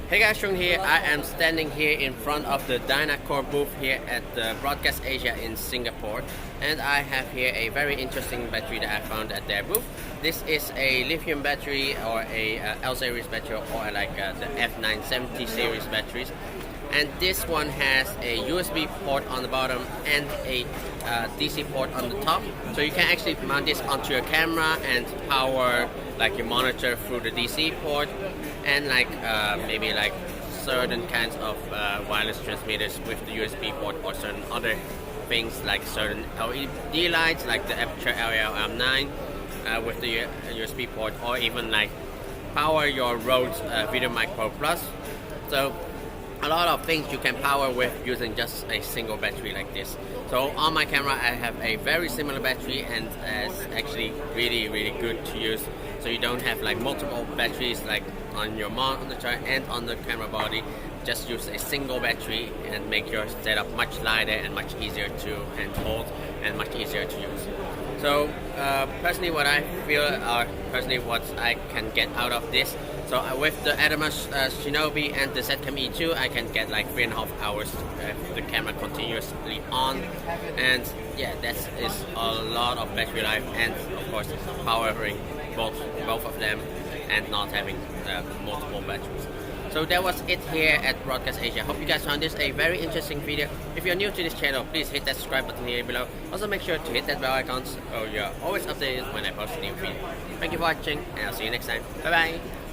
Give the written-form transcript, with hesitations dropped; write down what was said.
Hey guys, Chung here. I am standing here in front of the Dynacore booth here at the Broadcast Asia in Singapore, and I have here a very interesting battery that I found at their booth. This is a lithium battery or a L series battery or like the F970 series batteries, and this one has a USB port on the bottom and a DC port on the top, so you can actually mount this onto your camera and power like your monitor through the DC port, and like maybe like certain kinds of wireless transmitters with the USB port, or certain other things like certain LED lights like the Aperture LL9 with the USB port, or even like power your Rode Video Mic Pro Plus. So a lot of things you can power with using just a single battery like this. So on my camera I have a very similar battery, and it's actually really good to use. So you don't have like multiple batteries like on your monitor and on the camera body. Just use a single battery and make your setup much lighter and much easier to hold and much easier to use. So personally what I feel, or personally what I can get out of this, so with the Adamas Shinobi and the Zcam E2, I can get like 3.5 hours with the camera continuously on, and yeah, that is a lot of battery life, and of course powering both of them and not having multiple batteries. So that was it here at Broadcast Asia. Hope you guys found this a very interesting video. If you're new to this channel, please hit that subscribe button here below. Also make sure to hit that bell icon so you're always updated when I post a new video. Thank you for watching, and I'll see you next time. Bye bye.